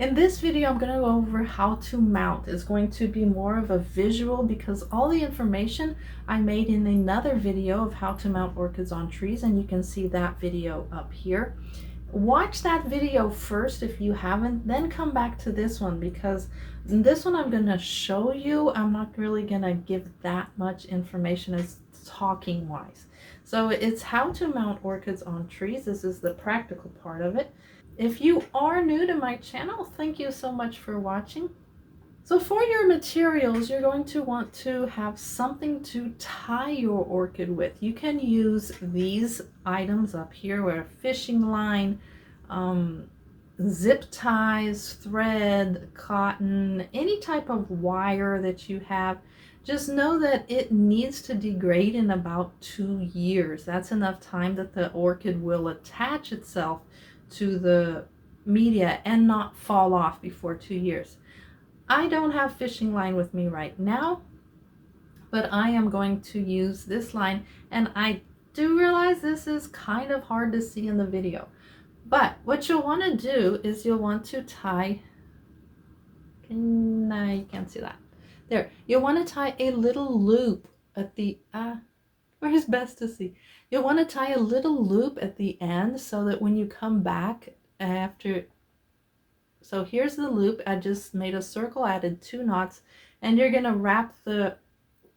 In this video, I'm going to go over how to mount. It's going to be more of a visual because all the information I made in another video of how to mount orchids on trees, and you can see that video up here. Watch that video first if you haven't, then come back to this one because this one I'm going to show you. I'm not really going to give that much information as talking wise. So it's how to mount orchids on trees. This is the practical part of it. If you are new to my channel, thank you so much for watching. So for your materials, you're going to want to have something to tie your orchid with. You can use these items up here, where fishing line, zip ties, thread, cotton, any type of wire that you have. Just know that it needs to degrade in about 2 years. That's enough time that the orchid will attach itself to the media and not fall off before 2 years. I don't have fishing line with me right now, but I am going to use this line, and I do realize this is kind of hard to see in the video. But what you'll want to do is you'll want to tie, no, you can't see that. There, you'll want to tie a little loop at the, where's best to see? You'll want to tie a little loop at the end so that when you come back after, so here's the loop. I just made a circle, added 2 knots, and you're going to wrap the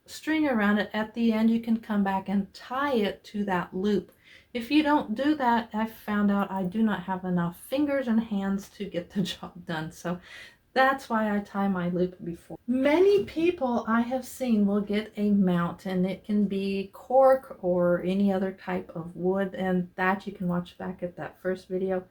string around it. At the end, you can come back and tie it to that loop. If you don't do that, I found out I do not have enough fingers and hands to get the job done. So that's why I tie my loop before. Many people I have seen will get a mount, and it can be cork or any other type of wood, and that you can watch back at that first video.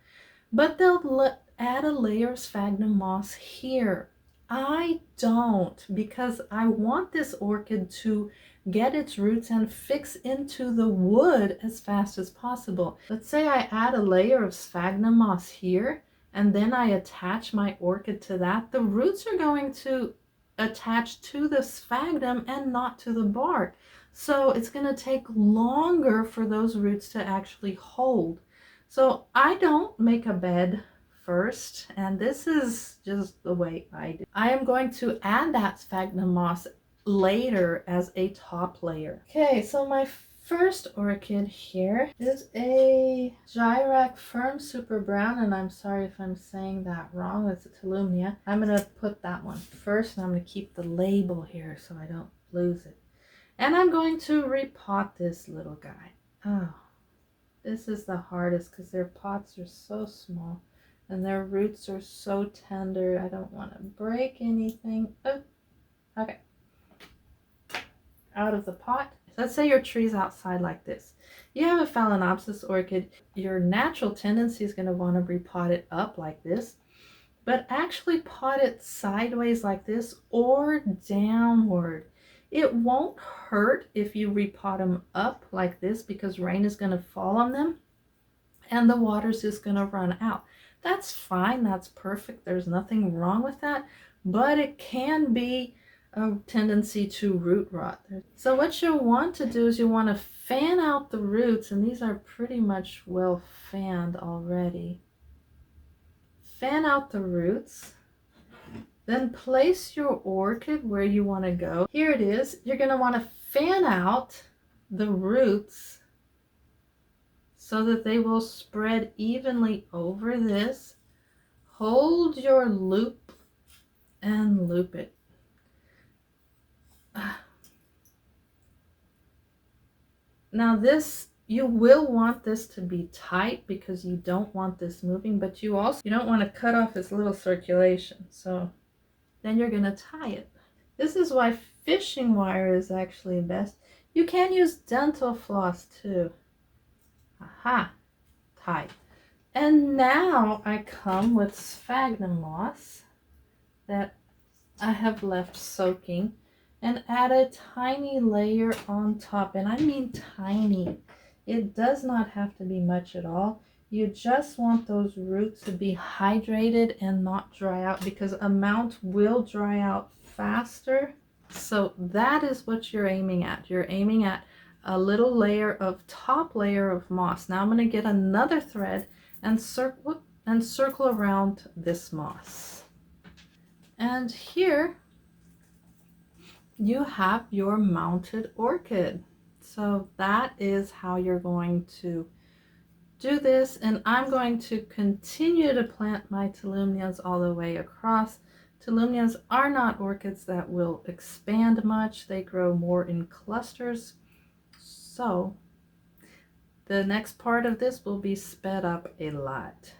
But they'll add a layer of sphagnum moss here. I don't, because I want this orchid to get its roots and fix into the wood as fast as possible. Let's say I add a layer of sphagnum moss here, and then I attach my orchid to that. The roots are going to attach to the sphagnum and not to the bark. So it's going to take longer for those roots to actually hold. So I don't make a bed first, and this is just the way I do. I am going to add that sphagnum moss later as a top layer. Okay, so my first orchid here is a Gyrac Firm Super Brown, and I'm sorry if I'm saying that wrong. It's a Tolumnia. I'm going to put that one first, and I'm going to keep the label here so I don't lose it. And I'm going to repot this little guy. Oh, this is the hardest because their pots are so small and their roots are so tender. I don't want to break anything. Oh, okay. Out of the pot. Let's say your tree's outside like this. You have a Phalaenopsis orchid. Your natural tendency is going to want to repot it up like this, but actually pot it sideways like this or downward. It won't hurt if you repot them up like this because rain is going to fall on them and the water's just going to run out. That's fine. That's perfect. There's nothing wrong with that, but it can be a tendency to root rot. So what you'll want to do is you want to fan out the roots, and these are pretty much well fanned already. Fan out the roots, then place your orchid where you want to go. Here it is. You're going to want to fan out the roots so that they will spread evenly over this. Hold your loop and loop it. Now this, you will want this to be tight because you don't want this moving, but you don't want to cut off its little circulation. So then you're going to tie it. This is why fishing wire is actually best. You can use dental floss too. Aha, tied. And now I come with sphagnum moss that I have left soaking, and add a tiny layer on top, and I mean tiny. It does not have to be much at all. You just want those roots to be hydrated and not dry out, because a mount will dry out faster. So that is what you're aiming at. You're aiming at a little layer of top layer of moss. Now I'm going to get another thread and circle. and circle around this moss. And here you have your mounted orchid. So that is how you're going to do this, and I'm going to continue to plant my Tolumnias all the way across. Tolumnias are not orchids that will expand much. They grow more in clusters. So the next part of this will be sped up a lot.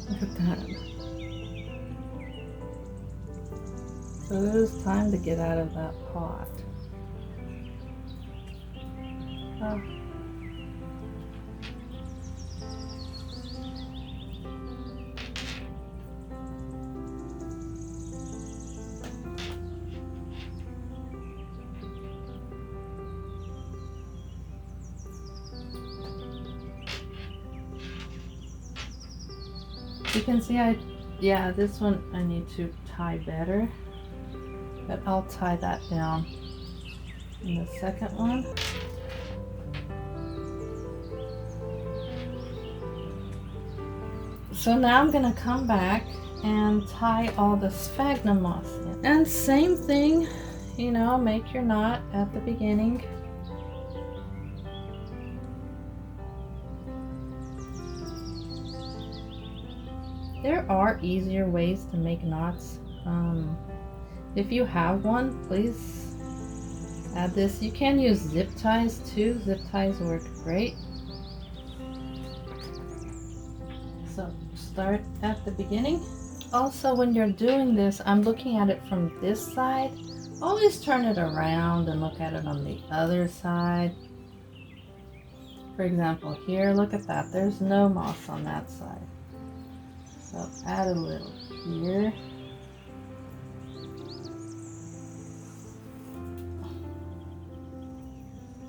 Look at that. So it is time to get out of that pot. Oh. You can see this one I need to tie better, but I'll tie that down in the second one. So now I'm gonna come back and tie all the sphagnum moss in. And same thing, you know, make your knot at the beginning. There are easier ways to make knots. If you have one, please add this. You can use zip ties too. Zip ties work great. So start at the beginning. Also, when you're doing this, I'm looking at it from this side. Always turn it around and look at it on the other side. For example, here, look at that. There's no moss on that side. So add a little here.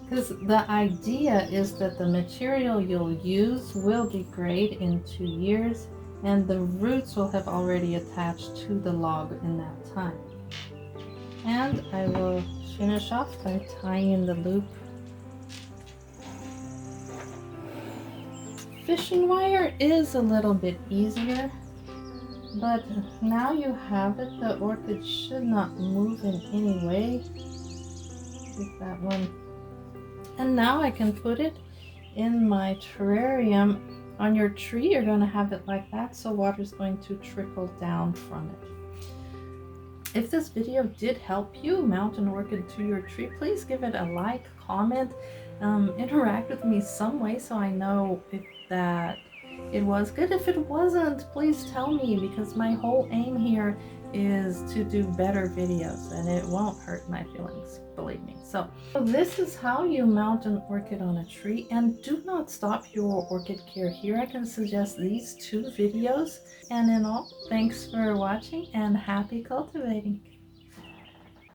Because the idea is that the material you'll use will degrade in 2 years, and the roots will have already attached to the log in that time. And I will finish off by tying in the loop. Fishing wire is a little bit easier, but now you have it, the orchid should not move in any way. Keep that one. And now I can put it in my terrarium. On your tree, you're going to have it like that, so water is going to trickle down from it. If this video did help you mount an orchid to your tree, please give it a like, comment, interact with me some way so I know that it was good. If it wasn't, please tell me, because my whole aim here is to do better videos, and it won't hurt my feelings, believe me. So this is how you mount an orchid on a tree, and do not stop your orchid care here. I can suggest these 2 videos, and in all, thanks for watching and happy cultivating.